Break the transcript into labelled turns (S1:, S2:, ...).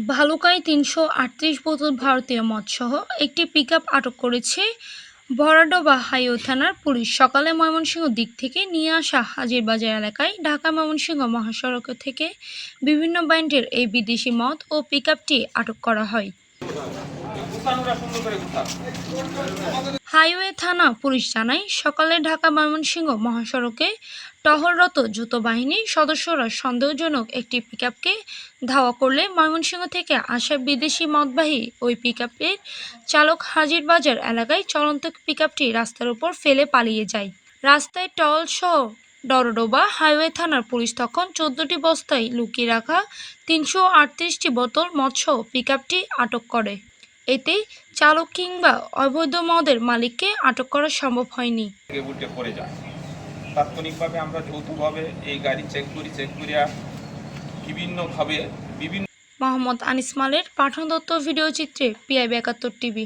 S1: ভালুকায় ৩৩৮ বোতল ভারতীয় মদসহ একটি পিকআপ আটক করেছে ভরাডোবা হাইওয়ে থানার পুলিশ। সকালে ময়মনসিংহ দিক থেকে নিয়ে আসা হাজিরবাজার এলাকায় ঢাকা-ময়মনসিংহ মহাসড়ক থেকে বিভিন্ন ব্র্যান্ডের এই বিদেশি মদ ও পিকআপটি আটক করা হয়। হাইওয়ে থানা পুলিশ জানায়, সকালে ঢাকা-ময়মনসিংহ মহাসড়কে টহলরত যৌথ বাহিনীর সদস্যরা সন্দেহজনক একটি পিকআপকে ধাওয়া করলে ময়মনসিংহ থেকে আসা বিদেশি মদবাহী ওই পিকআপের চালক হাজিরবাজার এলাকায় চলন্ত পিকআপটি রাস্তার উপর ফেলে পালিয়ে যায়। রাস্তায় টহলসহ ডরডোবা হাইওয়ে থানার পুলিশ তখন ১৪টি বস্তায় লুকিয়ে রাখা ৩৩৮টি বোতল মদসহ পিকআপটি আটক করে। এতে চালক কিংবা অবৈধ মদের মালিককে আটক করা সম্ভব হয়নি।
S2: তাৎক্ষণিকভাবে আমরা যৌথভাবে এই গাড়ি চেক করিয়া বিভিন্ন
S1: মোহাম্মদ আনিস মালের পাঠান দত্ত ভিডিও চিত্রে PIB ৭১ টিভি।